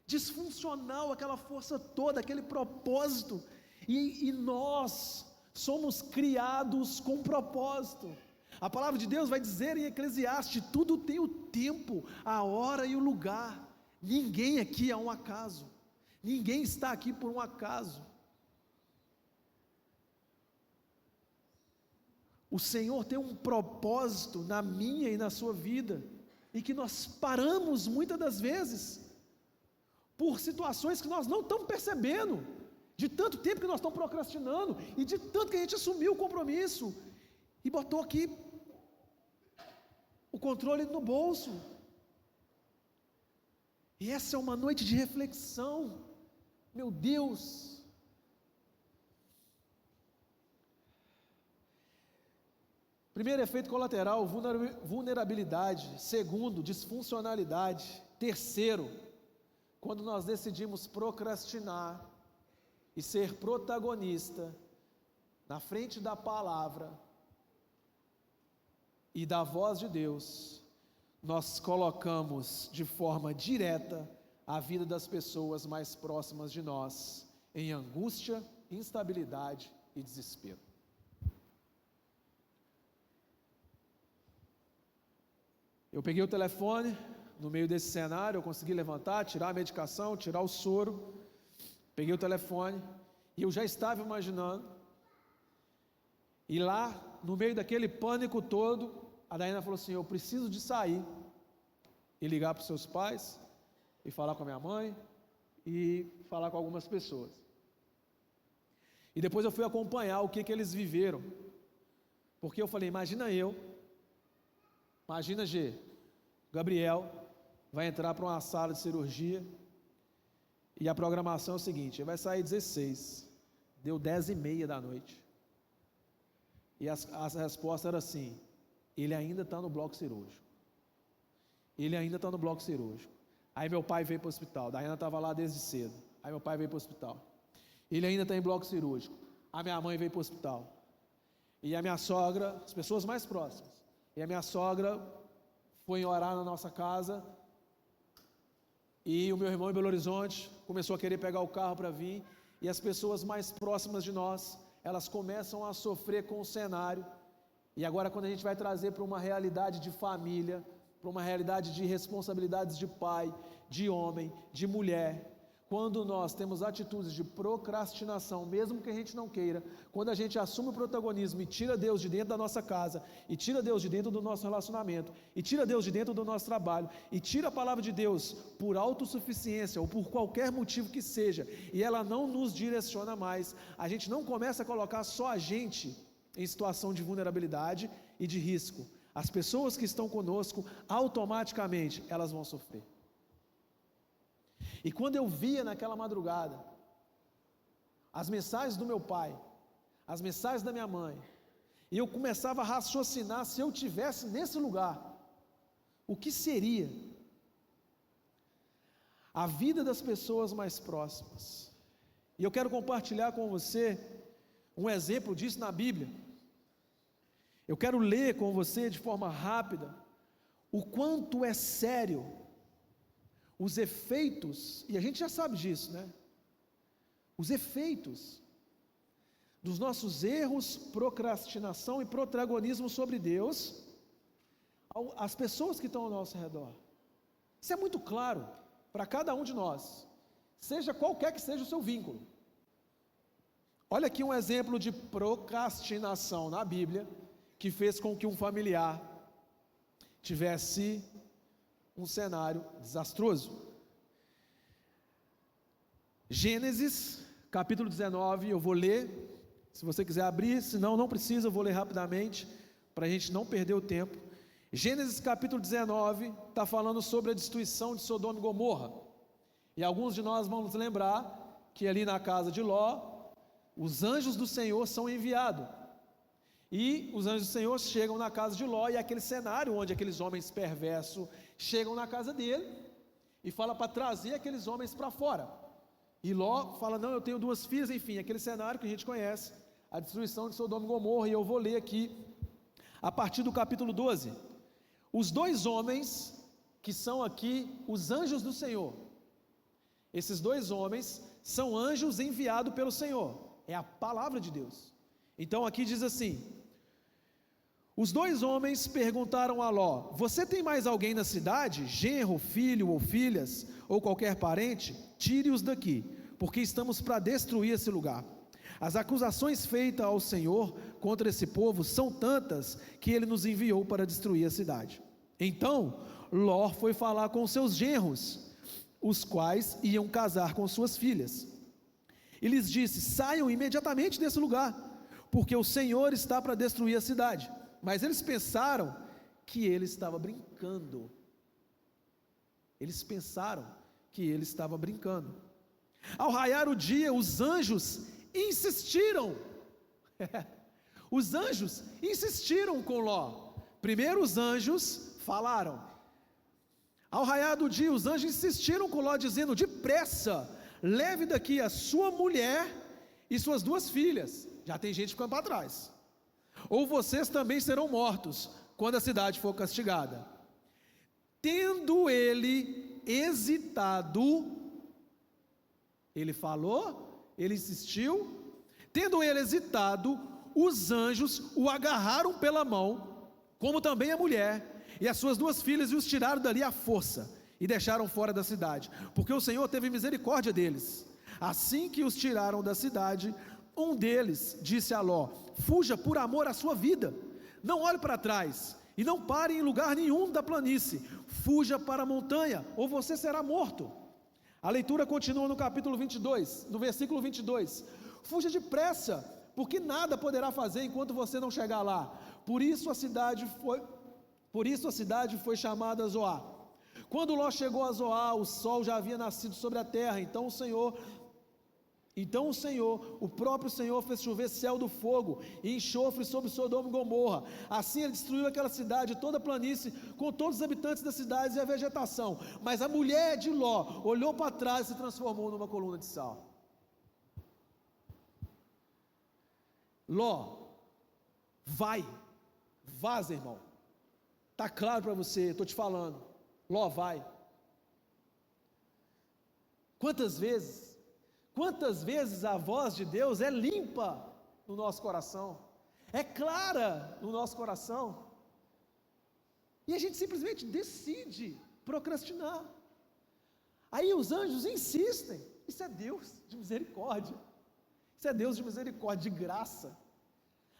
disfuncional, aquela força toda, aquele propósito, e nós somos criados com propósito. A palavra de Deus vai dizer em Eclesiastes: tudo tem o tempo, a hora e o lugar. Ninguém aqui é um acaso, ninguém está aqui por um acaso. O Senhor tem um propósito na minha e na sua vida, e que nós paramos muitas das vezes por situações que nós não estamos percebendo, de tanto tempo que nós estamos procrastinando, e de tanto que a gente assumiu o compromisso e botou aqui o controle no bolso. E essa é uma noite de reflexão. Meu Deus, primeiro, efeito colateral, vulnerabilidade. Segundo, disfuncionalidade. Terceiro, quando nós decidimos procrastinar e ser protagonista na frente da palavra e da voz de Deus, nós colocamos de forma direta a vida das pessoas mais próximas de nós em angústia, instabilidade e desespero. Eu peguei o telefone, no meio desse cenário, eu consegui levantar, tirar a medicação, tirar o soro, peguei o telefone, e eu já estava imaginando, e lá, no meio daquele pânico todo, a Daiana falou assim: eu preciso de sair, e ligar para os seus pais, e falar com a minha mãe, e falar com algumas pessoas. E depois eu fui acompanhar o que eles viveram, porque eu falei: imagina G, Gabriel vai entrar para uma sala de cirurgia e a programação é o seguinte: ele vai sair 16, deu 10h30 da noite, e as respostas eram assim: ele ainda está no bloco cirúrgico, Aí meu pai veio para o hospital, Daiana estava lá desde cedo, aí meu pai veio para o hospital, ele ainda está em bloco cirúrgico, a minha mãe veio para o hospital, e a minha sogra, as pessoas mais próximas, e a minha sogra foi orar na nossa casa, e o meu irmão em Belo Horizonte começou a querer pegar o carro para vir, e as pessoas mais próximas de nós, elas começam a sofrer com o cenário. E agora, quando a gente vai trazer para uma realidade de família, para uma realidade de responsabilidades de pai, de homem, de mulher, quando nós temos atitudes de procrastinação, mesmo que a gente não queira, quando a gente assume o protagonismo e tira Deus de dentro da nossa casa, e tira Deus de dentro do nosso relacionamento, e tira Deus de dentro do nosso trabalho, e tira a palavra de Deus por autossuficiência ou por qualquer motivo que seja, e ela não nos direciona mais, a gente não começa a colocar só a gente em situação de vulnerabilidade e de risco. As pessoas que estão conosco, automaticamente, elas vão sofrer. E quando eu via naquela madrugada as mensagens do meu pai, as mensagens da minha mãe, e eu começava a raciocinar: se eu tivesse nesse lugar, o que seria a vida das pessoas mais próximas? E eu quero compartilhar com você um exemplo disso na Bíblia. Eu quero ler com você de forma rápida o quanto é sério os efeitos, e a gente já sabe disso, né? Os efeitos dos nossos erros, procrastinação e protagonismo sobre Deus, as pessoas que estão ao nosso redor. Isso é muito claro para cada um de nós, seja qualquer que seja o seu vínculo. Olha aqui um exemplo de procrastinação na Bíblia, que fez com que um familiar tivesse um cenário desastroso. Gênesis, capítulo 19, eu vou ler, se você quiser abrir, senão não precisa, eu vou ler rapidamente, para a gente não perder o tempo. Gênesis capítulo 19, está falando sobre a destruição de Sodoma e Gomorra, e alguns de nós vamos lembrar, que ali na casa de Ló, os anjos do Senhor são enviados, e os anjos do Senhor chegam na casa de Ló, e é aquele cenário onde aqueles homens perversos chegam na casa dele, e fala para trazer aqueles homens para fora, e Ló fala, não, eu tenho 2 filhas, enfim, aquele cenário que a gente conhece, a destruição de Sodoma e Gomorra, e eu vou ler aqui, a partir do capítulo 12, os 2 homens, que são aqui os anjos do Senhor, esses 2 homens, são anjos enviados pelo Senhor, é a palavra de Deus. Então aqui diz assim, os 2 homens perguntaram a Ló, você tem mais alguém na cidade, genro, filho ou filhas, ou qualquer parente? Tire-os daqui, porque estamos para destruir esse lugar. As acusações feitas ao Senhor contra esse povo são tantas, que ele nos enviou para destruir a cidade. Então Ló foi falar com seus genros, os quais iam casar com suas filhas, e lhes disse, saiam imediatamente desse lugar, porque o Senhor está para destruir a cidade. Mas eles pensaram que ele estava brincando. Eles pensaram que ele estava brincando. Ao raiar o dia, os anjos insistiram. Os anjos insistiram com Ló. Primeiro os anjos falaram. Ao raiar do dia, os anjos insistiram com Ló, dizendo, depressa, leve daqui a sua mulher e suas 2 filhas. Já tem gente ficando para trás. Ou vocês também serão mortos, quando a cidade for castigada. Tendo ele hesitado, ele falou, ele insistiu, tendo ele hesitado, os anjos o agarraram pela mão, como também a mulher, e as suas 2 filhas, e os tiraram dali à força, e deixaram fora da cidade, porque o Senhor teve misericórdia deles. Assim que os tiraram da cidade, um deles disse a Ló, fuja por amor à sua vida, não olhe para trás, e não pare em lugar nenhum da planície, fuja para a montanha, ou você será morto. A leitura continua no capítulo 22, no versículo 22, fuja depressa, porque nada poderá fazer enquanto você não chegar lá. Por isso a cidade foi chamada Zoar. Quando Ló chegou a Zoar, o sol já havia nascido sobre a terra, então o próprio Senhor fez chover céu do fogo e enxofre sobre Sodoma e Gomorra. Assim ele destruiu aquela cidade, toda a planície, com todos os habitantes das cidades e a vegetação. Mas a mulher de Ló olhou para trás e se transformou numa coluna de sal. Ló, vaza, irmão. Está claro para você, estou te falando. Ló, vai. Quantas vezes a voz de Deus é limpa no nosso coração, é clara no nosso coração, e a gente simplesmente decide procrastinar. Aí os anjos insistem. Isso é Deus de misericórdia, isso é Deus de misericórdia, de graça.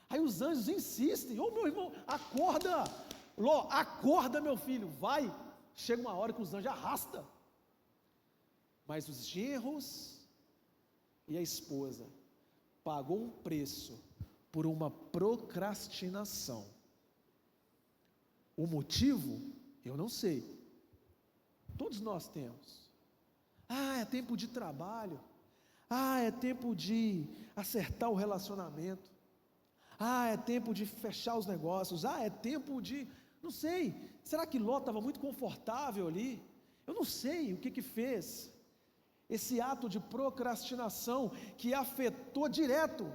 Aí os anjos insistem, ô meu irmão, acorda, Ló, acorda meu filho, vai. Chega uma hora que os anjos arrastam, mas os genros e a esposa pagou um preço por uma procrastinação. O motivo, eu não sei. Todos nós temos. É tempo de trabalho. É tempo de acertar o relacionamento. É tempo de fechar os negócios. É tempo de... Não sei. Será que Ló estava muito confortável ali? Eu não sei o que fez. Esse ato de procrastinação que afetou direto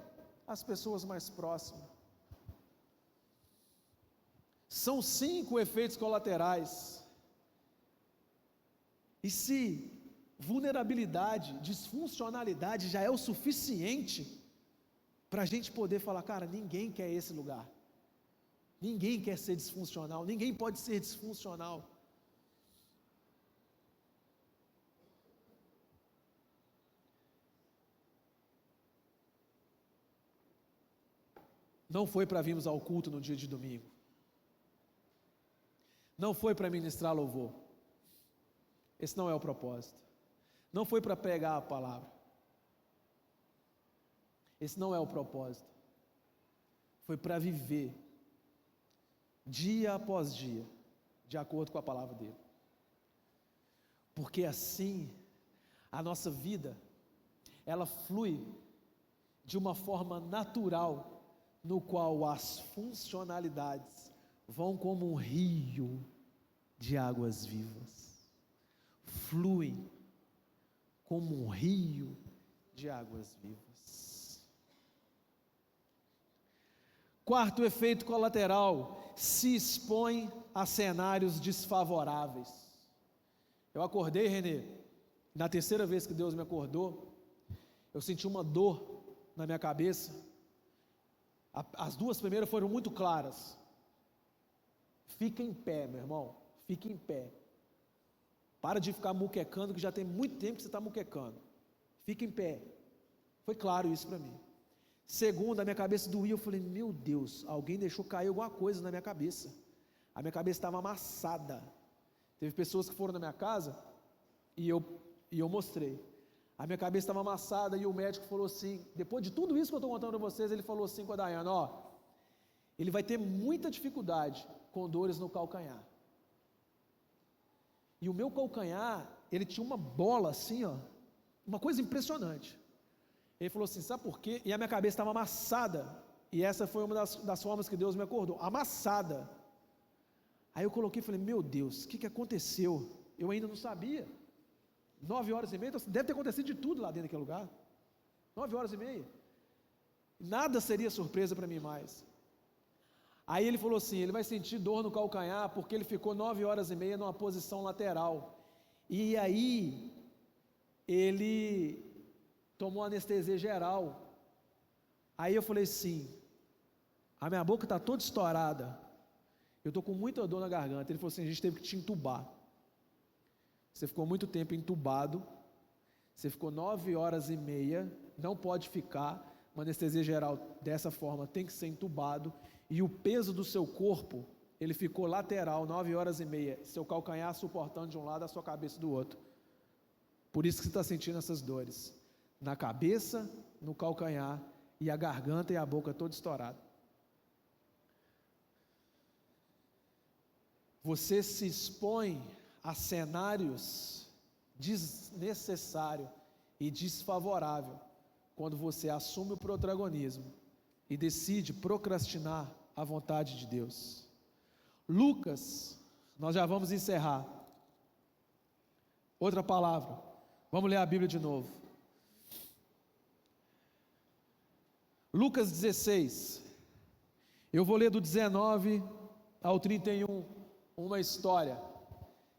as pessoas mais próximas. São 5 efeitos colaterais. E se vulnerabilidade, disfuncionalidade já é o suficiente para a gente poder falar, cara, ninguém quer esse lugar, ninguém quer ser disfuncional, ninguém pode ser disfuncional. Não foi para virmos ao culto no dia de domingo, não foi para ministrar louvor, esse não é o propósito, não foi para pregar a palavra, esse não é o propósito, foi para viver dia após dia, de acordo com a palavra dele, porque assim, a nossa vida, ela flui de uma forma natural, no qual as funcionalidades vão como um rio de águas vivas, fluem como um rio de águas vivas. Quarto efeito colateral, se expõe a cenários desfavoráveis. Eu acordei, Renê, na terceira vez que Deus me acordou, eu senti uma dor na minha cabeça. As 2 primeiras foram muito claras. Fica em pé, meu irmão, fica em pé. Para de ficar muquecando, que já tem muito tempo que você está muquecando. Fica em pé. Foi claro isso para mim. Segunda, a minha cabeça doía, eu falei, meu Deus, alguém deixou cair alguma coisa na minha cabeça. A minha cabeça estava amassada. Teve pessoas que foram na minha casa e eu mostrei. A minha cabeça estava amassada e o médico falou assim, depois de tudo isso que eu estou contando para vocês, ele falou assim com a Dayana, ele vai ter muita dificuldade com dores no calcanhar. E o meu calcanhar, ele tinha uma bola assim, uma coisa impressionante. Ele falou assim, sabe por quê? E a minha cabeça estava amassada, e essa foi uma das formas que Deus me acordou, amassada. Aí eu coloquei e falei, meu Deus, o que aconteceu? Eu ainda não sabia. 9h30, deve ter acontecido de tudo lá dentro daquele lugar. 9h30. Nada seria surpresa para mim mais. Aí ele falou assim, ele vai sentir dor no calcanhar, porque ele ficou 9h30 numa posição lateral. E aí, ele tomou anestesia geral. Aí eu falei assim, a minha boca está toda estourada, eu estou com muita dor na garganta. Ele falou assim, a gente teve que te entubar. Você ficou muito tempo entubado, você ficou 9h30, não pode ficar, uma anestesia geral dessa forma tem que ser entubado, e o peso do seu corpo, ele ficou lateral, 9h30, seu calcanhar suportando de um lado, a sua cabeça do outro. Por isso que você está sentindo essas dores, na cabeça, no calcanhar, e a garganta e a boca toda estourada. Você se expõe a cenários desnecessários e desfavoráveis quando você assume o protagonismo e decide procrastinar a vontade de Deus. Lucas, nós já vamos encerrar. Outra palavra, vamos ler a Bíblia de novo. Lucas 16, eu vou ler do 19 ao 31, uma história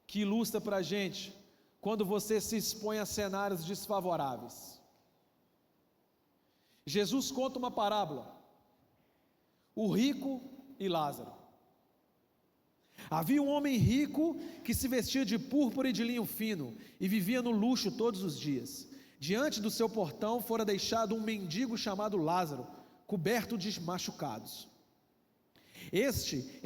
que ilustra para a gente quando você se expõe a cenários desfavoráveis. Jesus conta uma parábola, o rico e Lázaro. Havia um homem rico que se vestia de púrpura e de linho fino e vivia no luxo todos os dias. Diante do seu portão fora deixado um mendigo chamado Lázaro, coberto de machucados. Este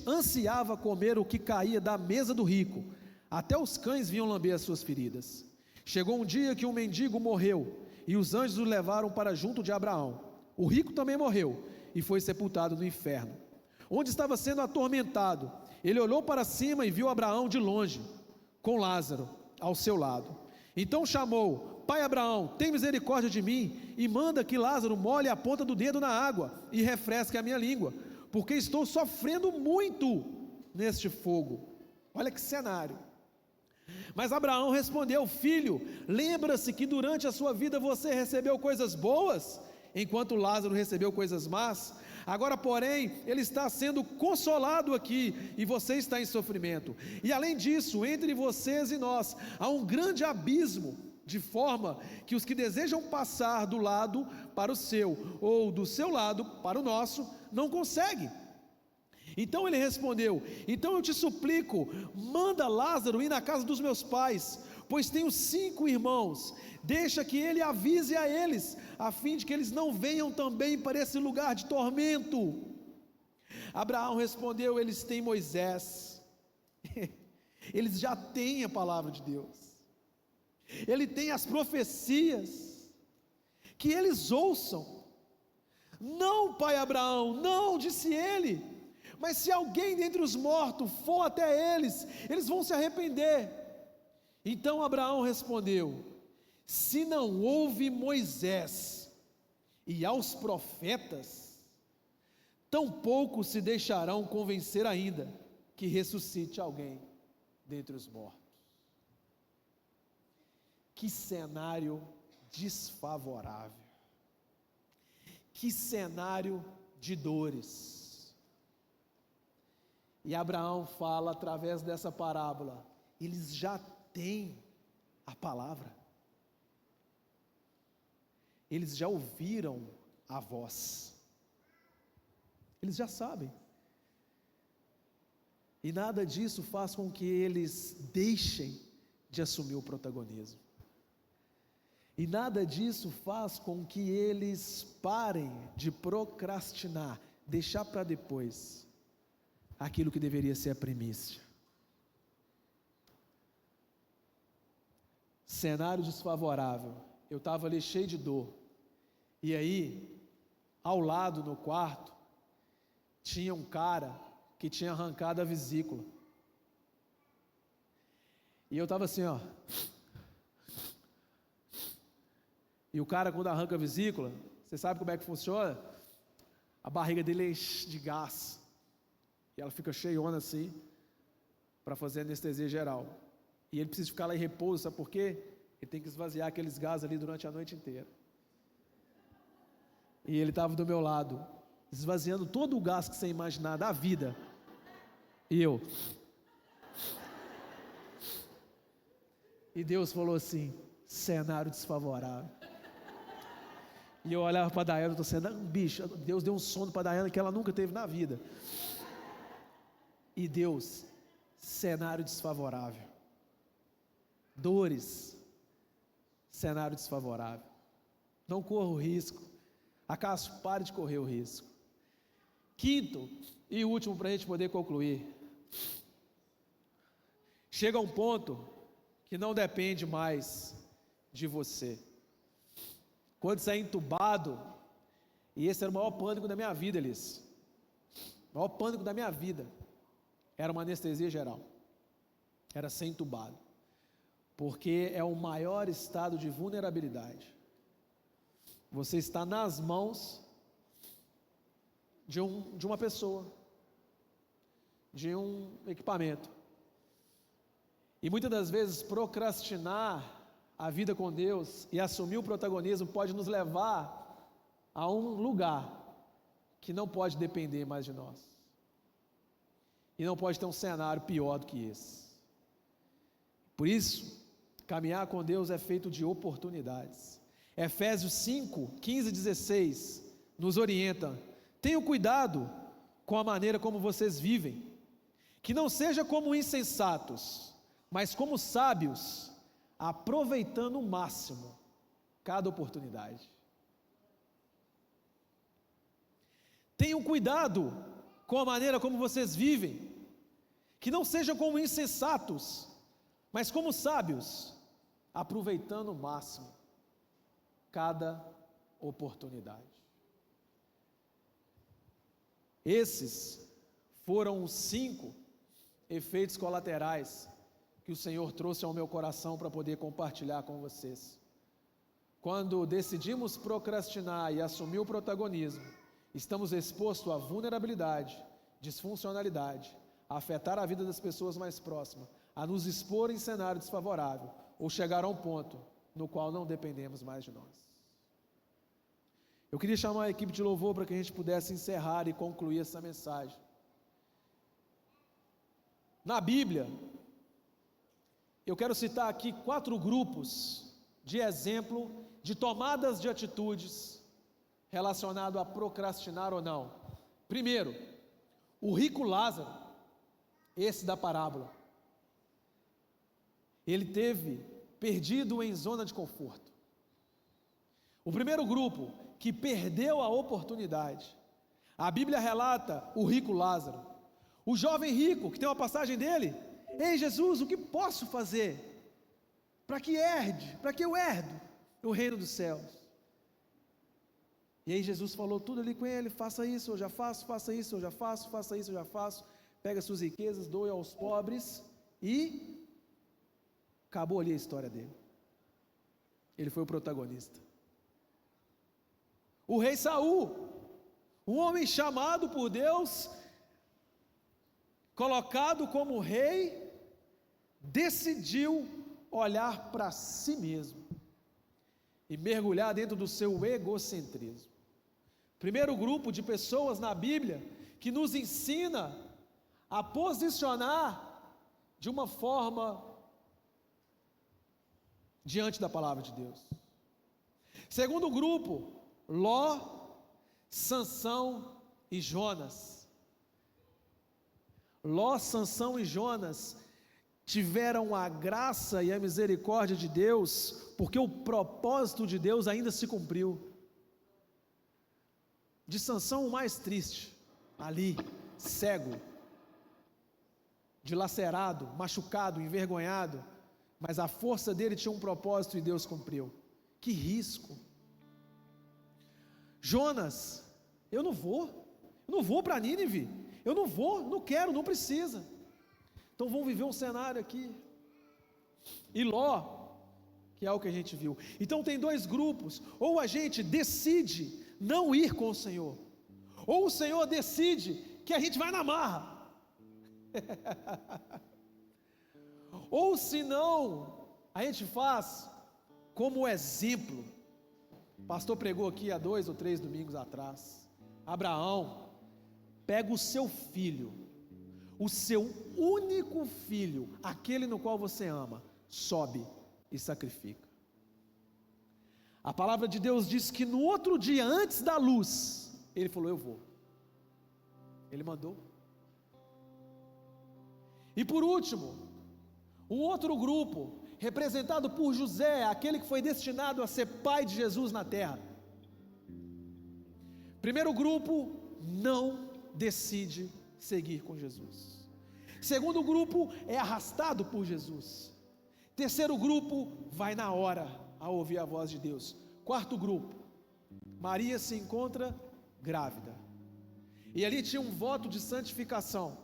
ansiava comer o que caía da mesa do rico, até os cães vinham lamber as suas feridas. Chegou um dia que um mendigo morreu, e os anjos o levaram para junto de Abraão. O rico também morreu, e foi sepultado no inferno, onde estava sendo atormentado. Ele olhou para cima e viu Abraão de longe, com Lázaro ao seu lado. Então chamou, pai Abraão, tem misericórdia de mim, e manda que Lázaro molhe a ponta do dedo na água, e refresque a minha língua, porque estou sofrendo muito neste fogo. Olha que cenário. Mas Abraão respondeu, filho, lembra-se que durante a sua vida você recebeu coisas boas, enquanto Lázaro recebeu coisas más. Agora, porém, ele está sendo consolado aqui, e você está em sofrimento. E além disso, entre vocês e nós, há um grande abismo, de forma que os que desejam passar do lado para o seu, ou do seu lado para o nosso, não conseguem. Então ele respondeu: então eu te suplico, manda Lázaro ir na casa dos meus pais, pois tenho 5 irmãos, deixa que ele avise a eles, a fim de que eles não venham também para esse lugar de tormento. Abraão respondeu: eles têm Moisés, eles já têm a palavra de Deus, ele tem as profecias, que eles ouçam. Não, pai Abraão, não, disse ele, mas se alguém dentre os mortos for até eles, eles vão se arrepender. Então Abraão respondeu: se não houve Moisés e aos profetas, tampouco se deixarão convencer ainda que ressuscite alguém dentre os mortos. Que cenário desfavorável, que cenário de dores. E Abraão fala através dessa parábola: eles já têm a palavra, eles já ouviram a voz, eles já sabem, e nada disso faz com que eles deixem de assumir o protagonismo, e nada disso faz com que eles parem de procrastinar, deixar para depois aquilo que deveria ser a primícia. Cenário desfavorável. Eu estava ali cheio de dor, e aí ao lado no quarto tinha um cara que tinha arrancado a vesícula, e eu estava assim, ó. E o cara, quando arranca a vesícula, você sabe como é que funciona? A barriga dele enche de gás, e ela fica cheiona assim, para fazer anestesia geral, e ele precisa ficar lá em repouso, sabe por quê? Ele tem que esvaziar aqueles gases ali durante a noite inteira. E ele estava do meu lado, esvaziando todo o gás que você imaginar da vida, e eu, e Deus falou assim: cenário desfavorável. E eu olhava para a Daiane, eu estou sendo bicho, Deus deu um sono para a Daiane que ela nunca teve na vida. E Deus, cenário desfavorável, dores, cenário desfavorável. Não corra o risco. Acaso, pare de correr o risco. Quinto e último, para a gente poder concluir, chega a um ponto que não depende mais de você. Quando você é entubado, e esse era o maior pânico da minha vida, Elis, o maior pânico da minha vida era uma anestesia geral, era ser entubado, porque é o maior estado de vulnerabilidade. Você está nas mãos de uma pessoa, de um equipamento, e muitas das vezes procrastinar a vida com Deus e assumir o protagonismo pode nos levar a um lugar que não pode depender mais de nós, e não pode ter um cenário pior do que esse. Por isso, caminhar com Deus é feito de oportunidades. Efésios 5, 15 e 16 nos orienta: tenham cuidado com a maneira como vocês vivem, que não seja como insensatos, mas como sábios, aproveitando o máximo cada oportunidade. Tenham cuidado com a maneira como vocês vivem, que não sejam como insensatos, mas como sábios, aproveitando o máximo cada oportunidade. Esses foram os 5 efeitos colaterais que o Senhor trouxe ao meu coração para poder compartilhar com vocês. Quando decidimos procrastinar e assumir o protagonismo, estamos expostos à vulnerabilidade, disfuncionalidade, a afetar a vida das pessoas mais próximas, a nos expor em cenário desfavorável, ou chegar a um ponto no qual não dependemos mais de nós. Eu queria chamar a equipe de louvor para que a gente pudesse encerrar e concluir essa mensagem. Na Bíblia, eu quero citar aqui 4 grupos de exemplo de tomadas de atitudes relacionado a procrastinar ou não. Primeiro, o rico Lázaro, esse da parábola, ele teve perdido em zona de conforto. O primeiro grupo que perdeu a oportunidade, a Bíblia relata o rico Lázaro, o jovem rico, que tem uma passagem dele: ei Jesus, o que posso fazer para que eu herde o reino dos céus? E aí Jesus falou tudo ali com ele: faça isso, eu já faço, faça isso, eu já faço, faça isso, eu já faço, pega suas riquezas, doe aos pobres, e acabou ali a história dele. Ele foi o protagonista. O rei Saul, um homem chamado por Deus, colocado como rei, decidiu olhar para si mesmo e mergulhar dentro do seu egocentrismo. Primeiro grupo de pessoas na Bíblia que nos ensina a posicionar de uma forma diante da palavra de Deus. Segundo grupo, Ló, Sansão e Jonas. Ló, Sansão e Jonas tiveram a graça e a misericórdia de Deus, porque o propósito de Deus ainda se cumpriu. De Sansão, o mais triste, ali, cego, dilacerado, machucado, envergonhado, mas a força dele tinha um propósito e Deus cumpriu. Que risco! Jonas, eu não vou para Nínive, eu não vou, não quero, não precisa. Então vamos viver um cenário aqui. E Ló, que é o que a gente viu. Então tem 2 grupos: ou a gente decide não ir com o Senhor, ou o Senhor decide que a gente vai na marra. Ou se não, a gente faz como exemplo. O pastor pregou aqui há 2 ou 3 domingos atrás. Abraão pega o seu filho, o seu único filho, aquele no qual você ama, sobe e sacrifica. A palavra de Deus diz que no outro dia, antes da luz, ele falou: eu vou. Ele mandou. E por último, um outro grupo, representado por José, aquele que foi destinado a ser pai de Jesus na terra. Primeiro grupo não decide seguir com Jesus. Segundo grupo é arrastado por Jesus. Terceiro grupo vai na hora a ouvir a voz de Deus. Quarto grupo, Maria se encontra grávida, e ali tinha um voto de santificação.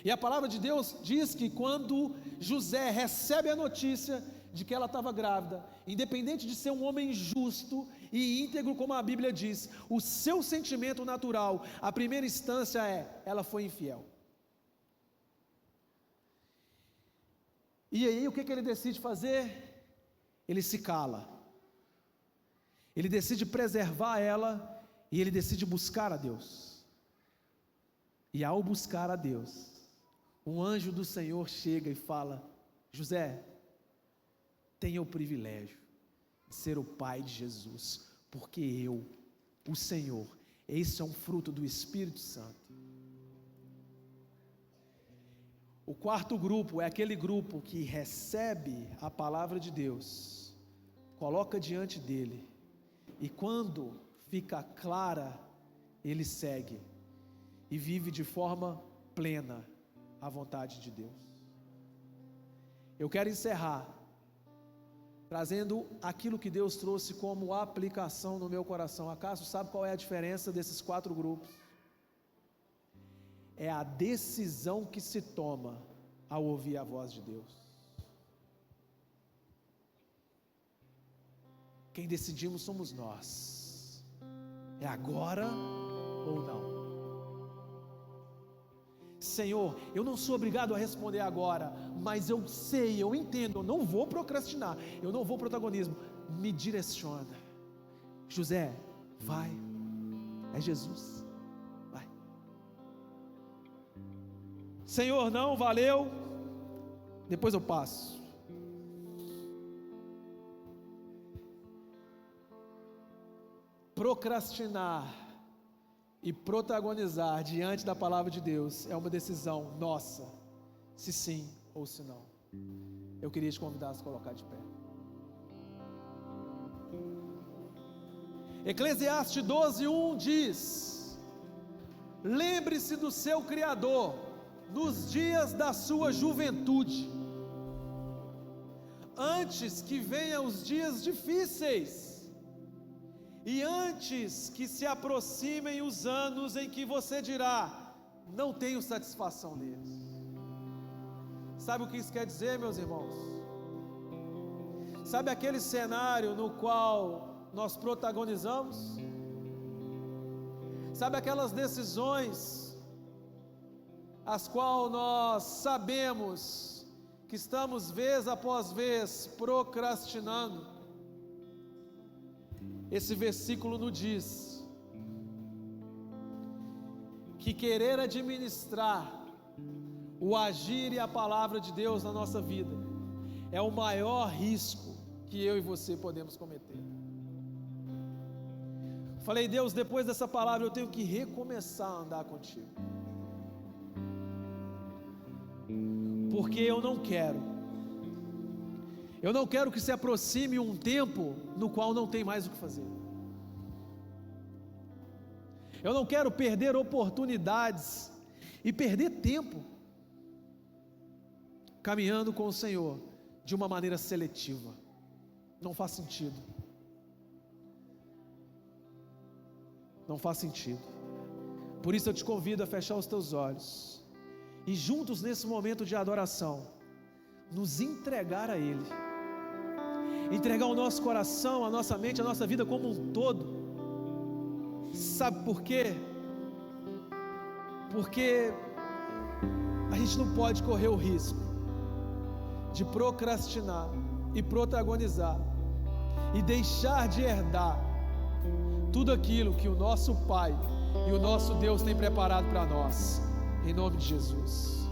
E a palavra de Deus diz que quando José recebe a notícia de que ela estava grávida, independente de ser um homem justo e íntegro, como a Bíblia diz, o seu sentimento natural, a primeira instância é: ela foi infiel. E aí o que ele decide fazer? Ele se cala, ele decide preservar ela, e ele decide buscar a Deus. E ao buscar a Deus, um anjo do Senhor chega e fala: José, tenha o privilégio de ser o pai de Jesus, porque eu, o Senhor, esse é um fruto do Espírito Santo. O quarto grupo é aquele grupo que recebe a palavra de Deus, coloca diante dele, e quando fica clara, ele segue e vive de forma plena a vontade de Deus. Eu quero encerrar trazendo aquilo que Deus trouxe como aplicação no meu coração. Acaso sabe qual é a diferença desses 4 grupos? É a decisão que se toma ao ouvir a voz de Deus. Quem decidimos somos nós. É agora ou não. Senhor, eu não sou obrigado a responder agora, mas eu sei, eu entendo, eu não vou procrastinar, eu não vou protagonismo. Me direciona. José, Vai, é Jesus, vai. Senhor, não, valeu, depois eu passo. Procrastinar e protagonizar diante da palavra de Deus é uma decisão nossa, se sim ou se não. Eu queria te convidar a se colocar de pé. Eclesiastes 12:1 diz: lembre-se do seu Criador nos dias da sua juventude, antes que venham os dias difíceis e antes que se aproximem os anos em que você dirá: não tenho satisfação neles. Sabe o que isso quer dizer, meus irmãos? Sabe aquele cenário no qual nós protagonizamos? Sabe aquelas decisões as quais nós sabemos que estamos vez após vez procrastinando? Esse versículo nos diz que querer administrar o agir e a palavra de Deus na nossa vida é o maior risco que eu e você podemos cometer. Falei: Deus, depois dessa palavra eu tenho que recomeçar a andar contigo, porque eu não quero que se aproxime um tempo no qual não tem mais o que fazer. Eu não quero perder oportunidades e perder tempo caminhando com o Senhor de uma maneira seletiva. Não faz sentido. Não faz sentido. Por isso eu te convido a fechar os teus olhos e juntos nesse momento de adoração nos entregar a Ele, entregar o nosso coração, a nossa mente, a nossa vida como um todo. Sabe por quê? Porque a gente não pode correr o risco de procrastinar e protagonizar e deixar de herdar tudo aquilo que o nosso Pai e o nosso Deus tem preparado para nós, em nome de Jesus.